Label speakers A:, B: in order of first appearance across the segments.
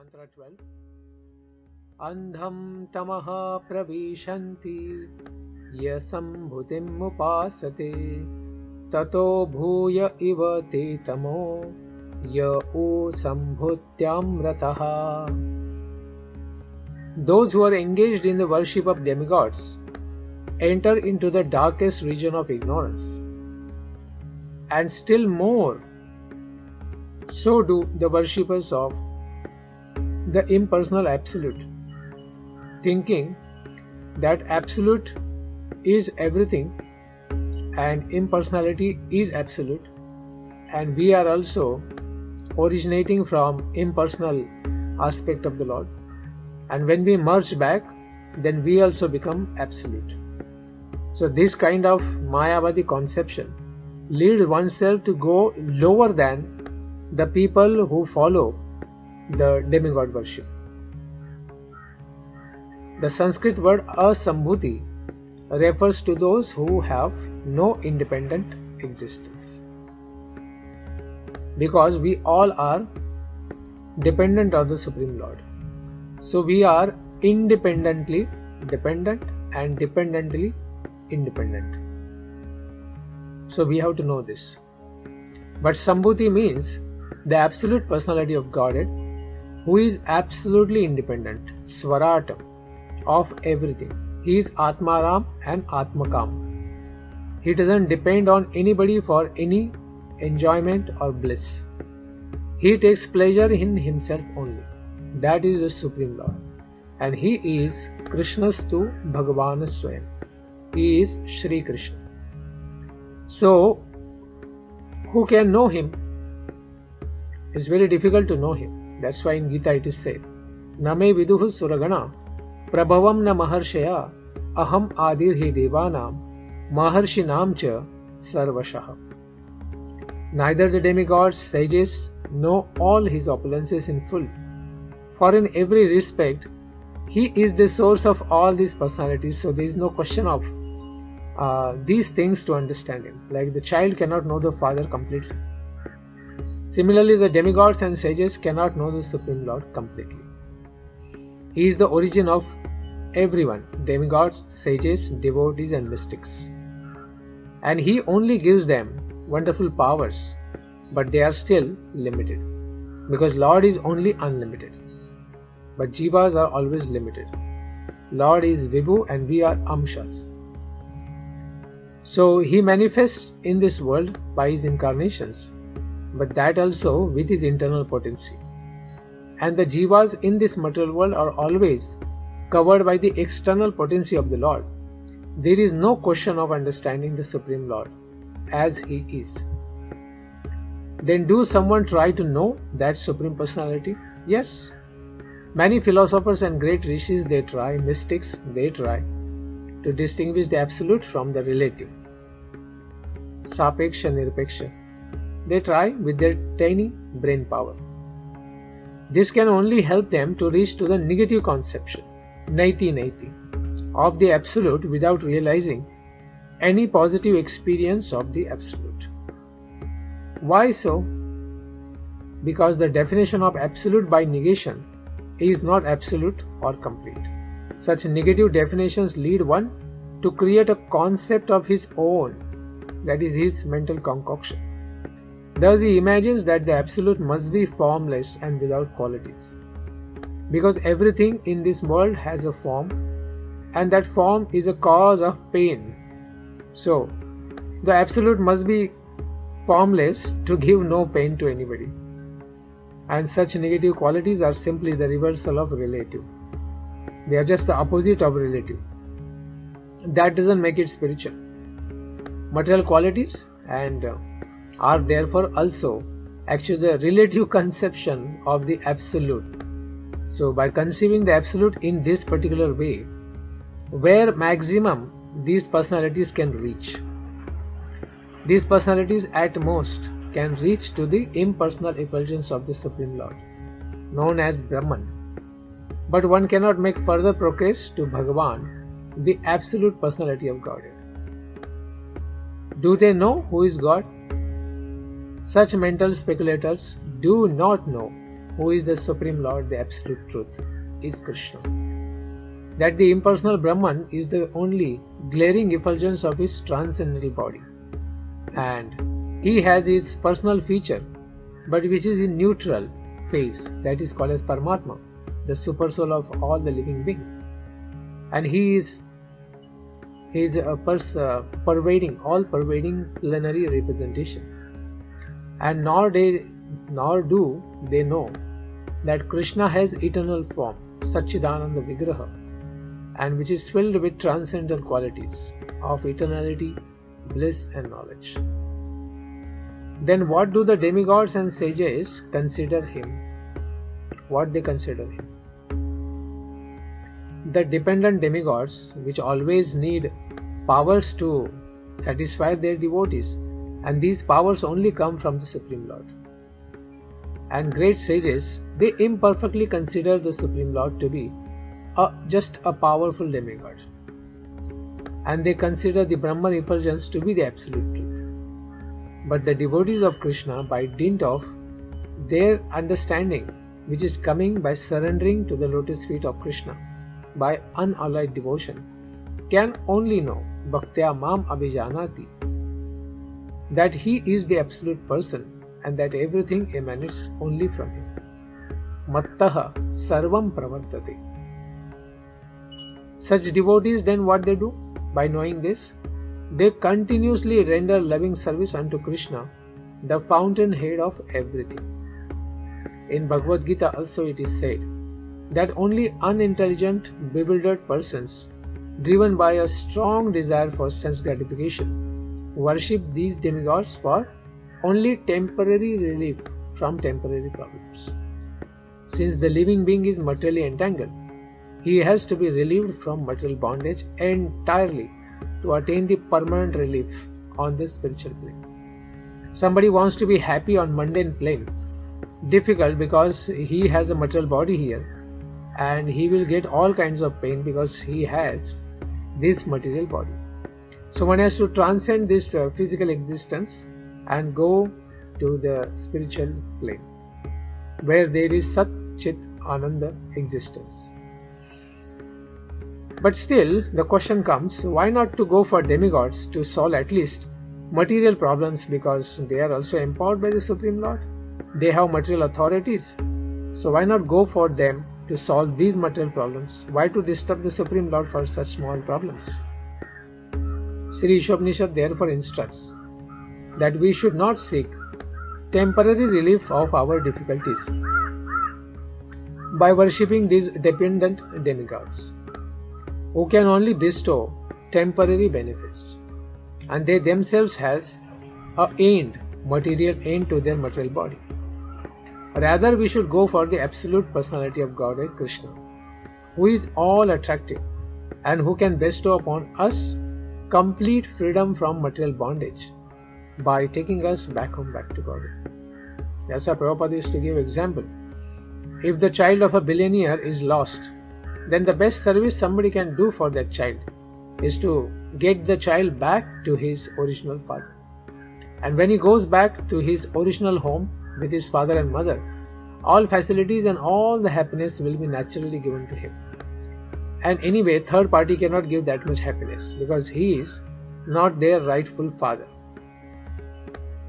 A: Mantra 12. Andham tamaha pravishanti yasambhutim upasate tato bhuya iva te tamo ya o sambhutyamrataha. Those who are engaged in the worship of demigods enter into the darkest region of ignorance, and still more so do the worshippers of the impersonal Absolute, thinking that Absolute is everything and impersonality is absolute, and we are also originating from impersonal aspect of the Lord, and when we merge back, then we also become absolute. So this kind of Mayavadi conception leads oneself to go lower than the people who follow the demigod worship. The Sanskrit word asambhuti refers to those who have no independent existence, because we all are dependent of the Supreme Lord. So we are independently dependent and dependently independent. So we have to know this. But Sambhuti means the absolute personality of Godhead, who is absolutely independent, Swaratam, of everything. He is Atmaram and Atmakam. He doesn't depend on anybody for any enjoyment or bliss. He takes pleasure in himself only. That is the Supreme Lord. And he is Krishnastu Bhagavan Swayam. He is Shri Krishna. So, who can know him? It's very difficult to know him. That's why in Gita it is said, Name viduhu suragana prabhavam na maharshaya aham adirhi devanam maharshinam cha sarvashaha. Neither the demigods, sages know all his opulences in full, for in every respect he is the source of all these personalities, so there is no question of these things to understand him. Like the child cannot know the father completely. Similarly, the demigods and sages cannot know the Supreme Lord completely. He is the origin of everyone, demigods, sages, devotees and mystics. And he only gives them wonderful powers, but they are still limited, because Lord is only unlimited. But jivas are always limited. Lord is Vibhu and we are Amshas. So he manifests in this world by his incarnations, but that also with his internal potency. And the jivas in this material world are always covered by the external potency of the Lord. There is no question of understanding the Supreme Lord as he is. Then do someone try to know that Supreme Personality? Yes. Many philosophers and great rishis, they try, mystics, they try to distinguish the absolute from the relative. Sapeksha, Nirpeksha. They try with their tiny brain power. This can only help them to reach to the negative conception, naiti, of the absolute without realizing any positive experience of the absolute. Why so? Because the definition of absolute by negation is not absolute or complete. Such negative definitions lead one to create a concept of his own, that is his mental concoction. Thus he imagines that the absolute must be formless and without qualities, because everything in this world has a form, and that form is a cause of pain. So the absolute must be formless to give no pain to anybody. And such negative qualities are simply the reversal of relative. They are just the opposite of relative. That doesn't make it spiritual. Material qualities and are therefore also actually the relative conception of the absolute. So by conceiving the absolute in this particular way, where maximum these personalities can reach, these personalities at most can reach to the impersonal effulgence of the Supreme Lord, known as Brahman. But one cannot make further progress to Bhagavan, the absolute personality of Godhead. Do they know who is God? Such mental speculators do not know who is the Supreme Lord, the Absolute Truth, is Krishna. That the impersonal Brahman is the only glaring effulgence of his transcendental body, and he has his personal feature, but which is in neutral phase, that is called as Paramatma, the supersoul of all the living beings, and he is a pervading, all-pervading plenary representation, and nor do they know that Krishna has eternal form, Satchidananda Vigraha, and which is filled with transcendental qualities of eternality, bliss and knowledge. Then what do the demigods and sages consider him? What they consider him? The dependent demigods, which always need powers to satisfy their devotees, and these powers only come from the Supreme Lord. And great sages, they imperfectly consider the Supreme Lord to be just a powerful demigod, and they consider the Brahman effulgence to be the absolute truth. But the devotees of Krishna, by dint of their understanding, which is coming by surrendering to the lotus feet of Krishna, by unalloyed devotion, can only know Bhaktya Mam Abhijanati, that he is the absolute person and that everything emanates only from him. Mattaha sarvam pravartate. Such devotees, then what they do? By knowing this, they continuously render loving service unto Krishna, the fountainhead of everything. In Bhagavad Gita also it is said that only unintelligent, bewildered persons, driven by a strong desire for sense gratification, worship these demigods for only temporary relief from temporary problems. Since the living being is materially entangled, he has to be relieved from material bondage entirely to attain the permanent relief on the spiritual plane. Somebody wants to be happy on mundane plane, difficult because he has a material body here, and he will get all kinds of pain because he has this material body. So one has to transcend this physical existence and go to the spiritual plane, where there is Sat Chit Ananda existence. But still, the question comes, why not to go for demigods to solve at least material problems, because they are also empowered by the Supreme Lord? They have material authorities. So why not go for them to solve these material problems? Why to disturb the Supreme Lord for such small problems? Sri Ishopanishad therefore instructs that we should not seek temporary relief of our difficulties by worshipping these dependent demigods, who can only bestow temporary benefits, and they themselves has a material end to their material body. Rather, we should go for the absolute personality of Godhead Krishna, who is all attractive and who can bestow upon us complete freedom from material bondage by taking us back home, back to Godhead. That's why Prabhupada used to give example. If the child of a billionaire is lost, then the best service somebody can do for that child is to get the child back to his original father. And when he goes back to his original home with his father and mother, all facilities and all the happiness will be naturally given to him. And anyway, third party cannot give that much happiness because he is not their rightful father.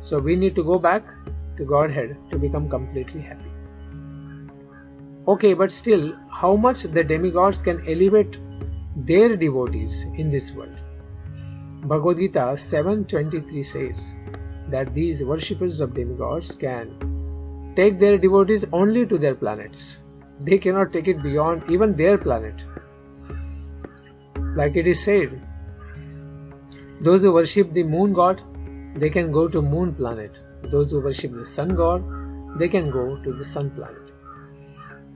A: So we need to go back to Godhead to become completely happy. Okay, but still, how much the demigods can elevate their devotees in this world? Bhagavad Gita 7.23 says that these worshippers of demigods can take their devotees only to their planets. They cannot take it beyond even their planet. Like it is said, those who worship the moon god, they can go to moon planet. Those who worship the sun god, they can go to the sun planet.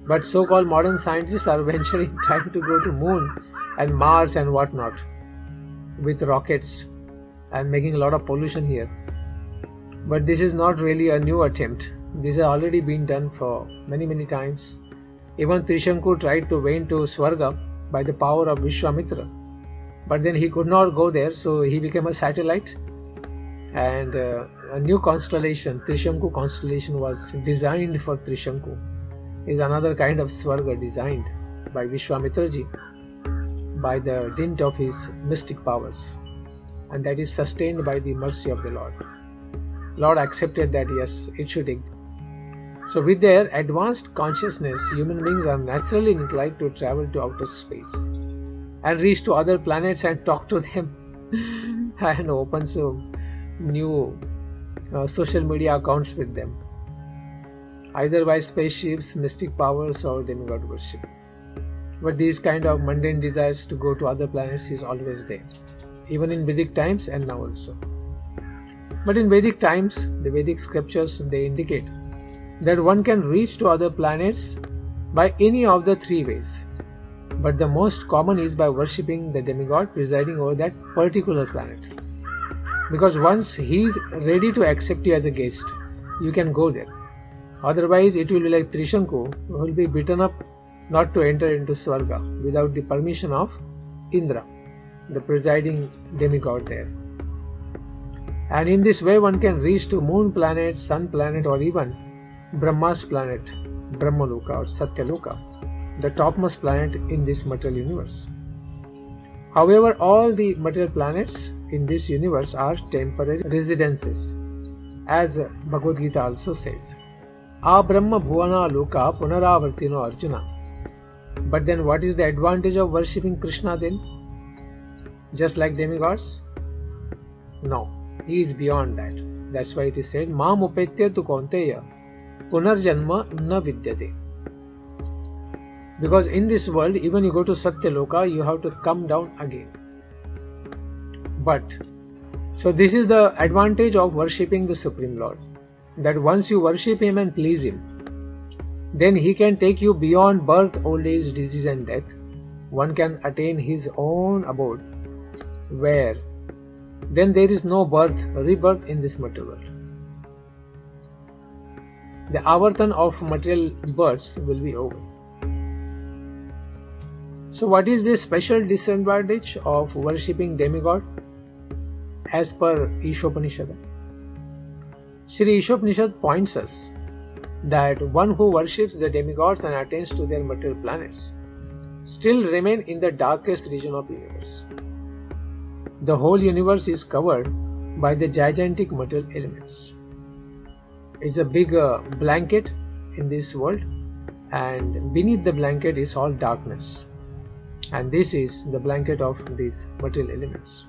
A: But so-called modern scientists are venturing, trying to go to moon and Mars and whatnot with rockets and making a lot of pollution here. But this is not really a new attempt. This has already been done for many times. Even Trishanku tried to went to Swarga by the power of Vishwamitra. But then he could not go there, so he became a satellite. And a new constellation, Trishanku constellation, was designed for Trishanku. is another kind of Swarga designed by Vishwamitraji by the dint of his mystic powers, and that is sustained by the mercy of the Lord. Lord accepted that yes, it should exist. So with their advanced consciousness, human beings are naturally inclined to travel to outer space and reach to other planets and talk to them and open some new social media accounts with them, either by spaceships, mystic powers, or demigod worship. But these kind of mundane desires to go to other planets is always there, even in Vedic times and now also. But in Vedic times, the Vedic scriptures, they indicate that one can reach to other planets by any of the three ways. But the most common is by worshipping the demigod presiding over that particular planet. Because once he is ready to accept you as a guest, you can go there. Otherwise, it will be like Trishanku, who will be beaten up not to enter into Swarga without the permission of Indra, the presiding demigod there. And in this way, one can reach to moon planet, sun planet, or even Brahma's planet, Brahmaloka or Satyaloka, the topmost planet in this material universe. However, all the material planets in this universe are temporary residences, as Bhagavad Gita also says. Abrahma bhuvana loka punaravartino Arjuna. But then what is the advantage of worshipping Krishna then? Just like demigods? No, he is beyond that. That's why it is said, Mam upetya tu kaunteya punarjanma na vidyate. Because in this world, even you go to Satyaloka, you have to come down again. But, so this is the advantage of worshipping the Supreme Lord, that once you worship Him and please Him, then He can take you beyond birth, old age, disease and death. One can attain His own abode, where then there is no birth, rebirth in this material world. The avartan of material births will be over. So what is the special disadvantage of worshipping demigod as per Ishopanishad? Shri Ishopanishad points us that one who worships the demigods and attains to their material planets still remain in the darkest region of the universe. The whole universe is covered by the gigantic material elements. It's a big blanket in this world, and beneath the blanket is all darkness. And this is the blanket of these material elements.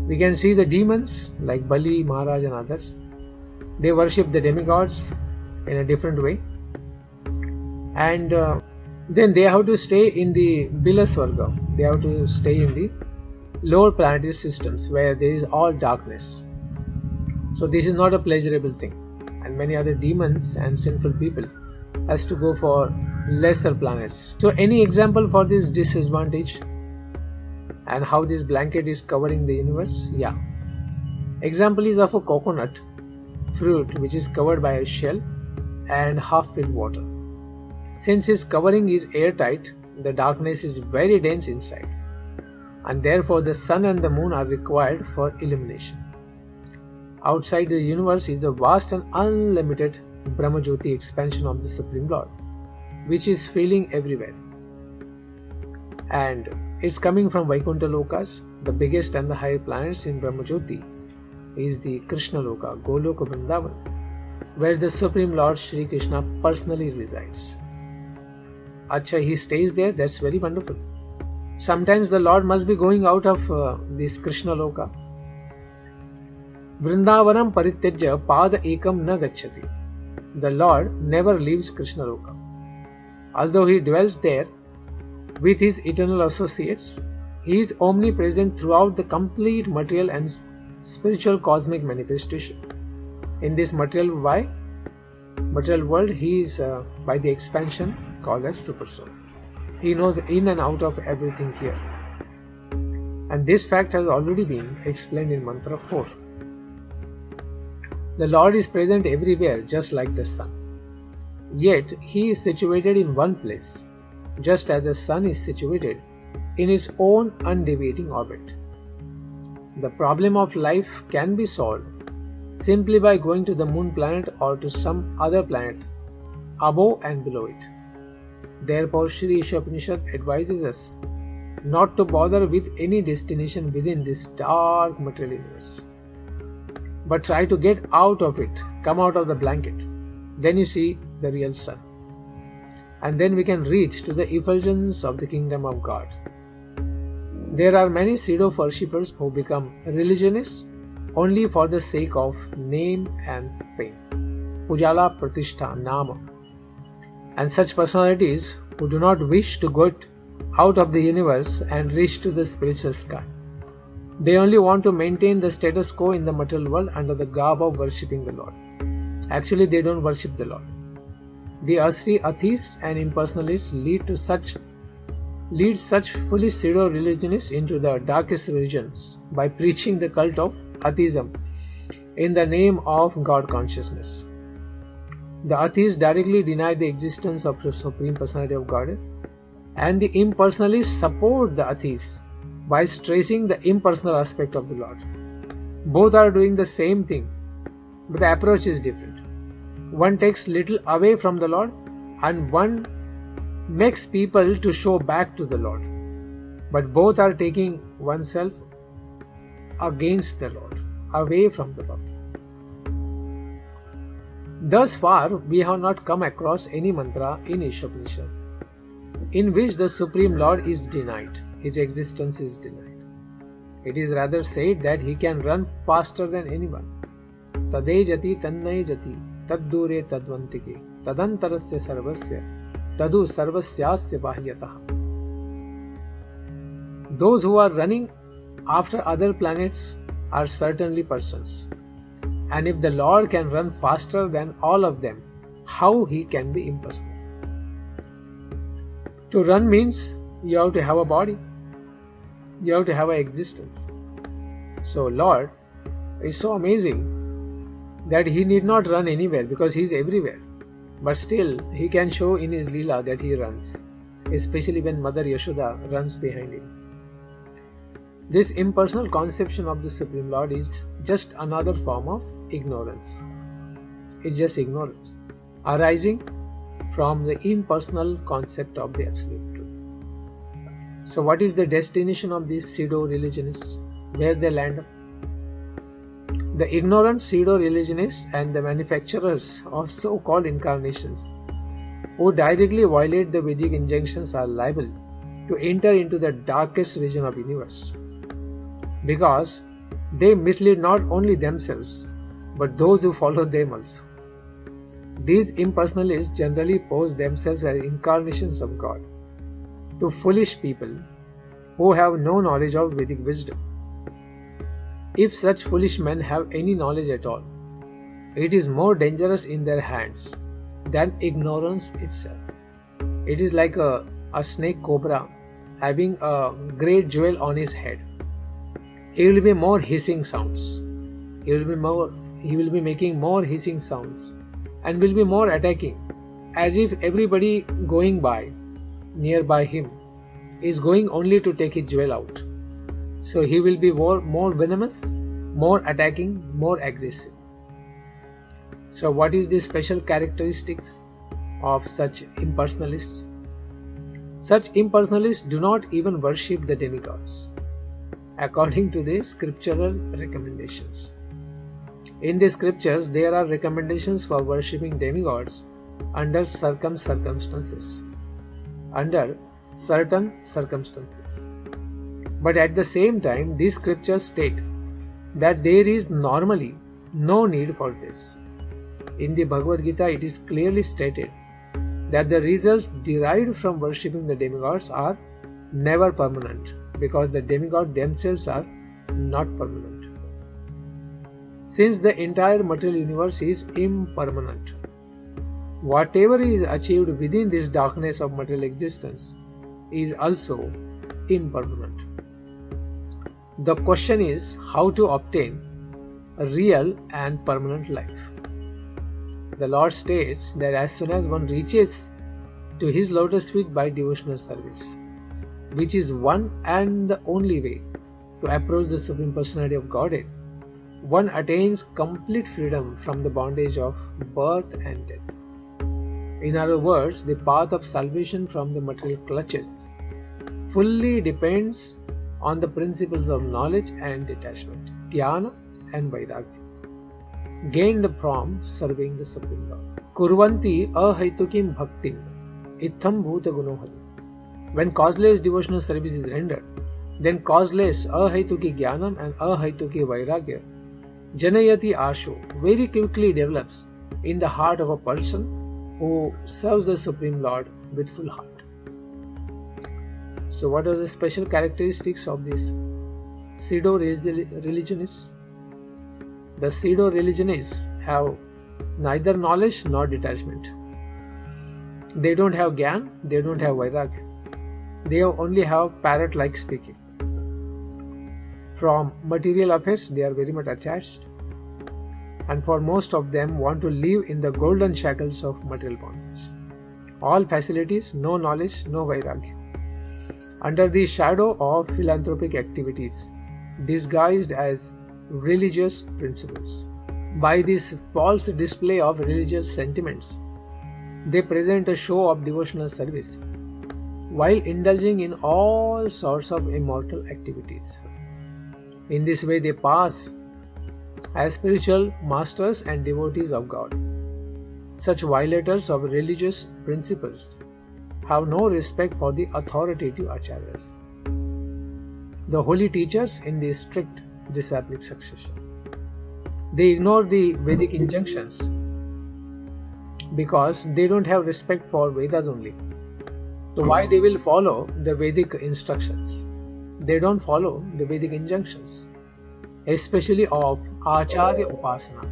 A: We can see the demons like Bali, Maharaj and others. They worship the demigods in a different way. And then they have to stay in the Bila Swarga. They have to stay in the lower planetary systems where there is all darkness. So this is not a pleasurable thing. And many other demons and sinful people has to go for lesser planets. So any example for this disadvantage and how this blanket is covering the universe? Yeah. Example is of a coconut fruit which is covered by a shell and half filled water. Since its covering is airtight, the darkness is very dense inside, and therefore the sun and the moon are required for illumination. Outside the universe is a vast and unlimited Brahmajyoti expansion of the Supreme Lord, which is filling everywhere. And it's coming from Vaikuntha Lokas. The biggest and the higher planets in Brahmajyoti is the Krishna Loka, Goloka Vrindavan, where the Supreme Lord Shri Krishna personally resides. Acha, he stays there, that's very wonderful. Sometimes the Lord must be going out of this Krishna Loka. Vrindavanam parityajya pada ekam na gacchati. The Lord never leaves Krishna Loka. Although He dwells there with His eternal associates, He is omnipresent throughout the complete material and spiritual cosmic manifestation. In this material world, He is by the expansion called as Super Soul. He knows in and out of everything here. And this fact has already been explained in Mantra 4. The Lord is present everywhere just like the sun. Yet He is situated in one place, just as the sun is situated in its own undeviating orbit. The problem of life can be solved simply by going to the moon planet or to some other planet above and below it. Therefore, Sri Ishopanishad advises us not to bother with any destination within this dark material universe, but try to get out of it, come out of the blanket. Then you see the real sun. And then we can reach to the effulgence of the kingdom of God. There are many pseudo worshippers who become religionists only for the sake of name and fame. Pujala Pratishtha Nama. And such personalities who do not wish to get out of the universe and reach to the spiritual sky. They only want to maintain the status quo in the material world under the garb of worshipping the Lord. Actually, they don't worship the Lord. The Asri atheists and impersonalists lead such foolish pseudo-religionists into the darkest regions by preaching the cult of atheism in the name of God consciousness. The atheists directly deny the existence of the Supreme Personality of Godhead, and the impersonalists support the atheists by stressing the impersonal aspect of the Lord. Both are doing the same thing, but the approach is different. One takes little away from the Lord, and one makes people to show back to the Lord. But both are taking oneself against the Lord, away from the Lord. Thus far, we have not come across any mantra in Ishopanishad in which the Supreme Lord is denied, His existence is denied. It is rather said that He can run faster than anyone. Tade jati tannai jati taddure tadvantike tadantarasya sarvasya tadu sarvasyasya bahyatah. Those who are running after other planets are certainly persons. And if the Lord can run faster than all of them, how He can be impossible? To run means you have to have a body, you have to have an existence. So Lord is so amazing that He need not run anywhere because He is everywhere. But still He can show in His Leela that He runs, especially when Mother Yashoda runs behind Him. This impersonal conception of the Supreme Lord is just another form of ignorance. It's just ignorance arising from the impersonal concept of the Absolute Truth. So what is the destination of these pseudo-religionists? Where they land up? The ignorant pseudo-religionists and the manufacturers of so-called incarnations who directly violate the Vedic injunctions are liable to enter into the darkest region of the universe, because they mislead not only themselves but those who follow them also. These impersonalists generally pose themselves as incarnations of God to foolish people who have no knowledge of Vedic wisdom. If such foolish men have any knowledge at all, it is more dangerous in their hands than ignorance itself. It is like a snake cobra having a great jewel on his head. He will be more hissing sounds. He will be making more hissing sounds and will be more attacking, as if everybody going by nearby him is going only to take his jewel out. So he will be more venomous, more attacking, more aggressive. So what is the special characteristics of such impersonalists? Such impersonalists do not even worship the demigods according to the scriptural recommendations. In the scriptures, there are recommendations for worshipping demigods under certain circumstances. But at the same time, these scriptures state that there is normally no need for this. In the Bhagavad Gita, it is clearly stated that the results derived from worshipping the demigods are never permanent, because the demigods themselves are not permanent. Since the entire material universe is impermanent, whatever is achieved within this darkness of material existence is also impermanent. The question is how to obtain a real and permanent life. The Lord states that as soon as one reaches to His lotus feet by devotional service, which is one and the only way to approach the Supreme Personality of Godhead, one attains complete freedom from the bondage of birth and death. In other words, the path of salvation from the material clutches fully depends on the principles of knowledge and detachment, jnana and vairagya, gained from serving the Supreme Lord. Kurvanti ahaitukim bhaktim itham bhuta gunohari. When causeless devotional service is rendered, then causeless ahaituki jnanam and ahaituki vairagya, janayati asho, very quickly develops in the heart of a person who serves the Supreme Lord with full heart. So what are the special characteristics of these pseudo-religionists? The pseudo-religionists have neither knowledge nor detachment. They don't have jnana, they don't have vairagya. They only have parrot-like speaking. From material affairs, they are very much attached, and for most of them want to live in the golden shackles of material bondage. All facilities, no knowledge, no vairagya. Under the shadow of philanthropic activities, disguised as religious principles. By this false display of religious sentiments, they present a show of devotional service, while indulging in all sorts of immoral activities. In this way, they pass as spiritual masters and devotees of God. Such violators of religious principles have no respect for the authoritative acharyas, the holy teachers in the strict disciplic succession. They ignore the Vedic injunctions because they don't have respect for Vedas only. So why they will follow the Vedic instructions? They don't follow the Vedic injunctions, especially of Acharya Upasana,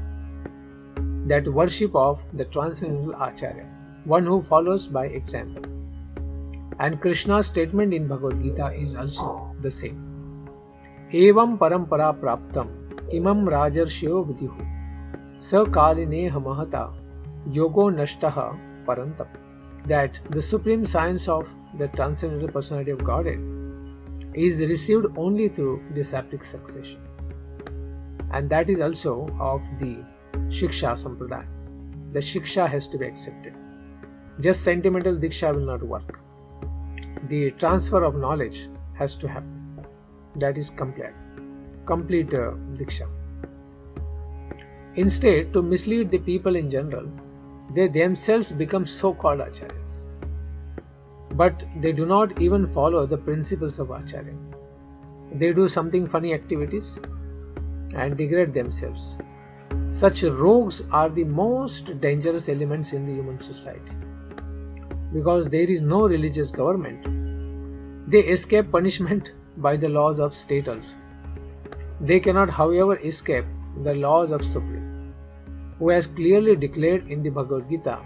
A: that worship of the transcendental Acharya, one who follows by example. And Krishna's statement in Bhagavad Gita is also the same. Evam parampara praptam imam rajarshyo vidihu sakalineha mahata yogo nashtaha parantam. That the supreme science of the transcendental personality of Godhead is received only through disciplic succession. And that is also of the Shiksha Sampradaya. The Shiksha has to be accepted. Just sentimental Diksha will not work. The transfer of knowledge has to happen. That is complete Diksha. Instead, to mislead the people in general, they themselves become so-called acharyas. But they do not even follow the principles of acharya. They do something funny activities and degrade themselves. Such rogues are the most dangerous elements in the human society. Because there is no religious government, they escape punishment by the laws of state also. They cannot, however, escape the laws of Supreme, who has clearly declared in the Bhagavad Gita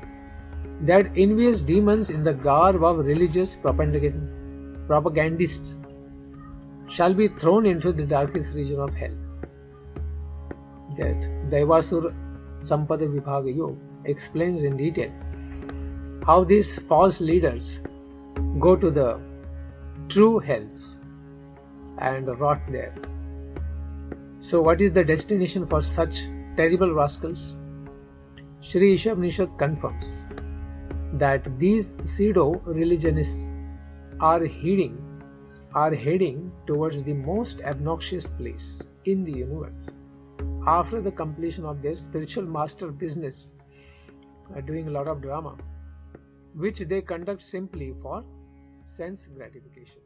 A: that envious demons in the garb of religious propagandists shall be thrown into the darkest region of hell. That Daivasur Sampada Vibhaga Yoga explains in detail how these false leaders go to the true hells and rot there. So what is the destination for such terrible rascals? Sri Ishopanishad confirms that these pseudo-religionists are heading towards the most obnoxious place in the universe after the completion of their spiritual master business, doing a lot of drama, which they conduct simply for sense gratification.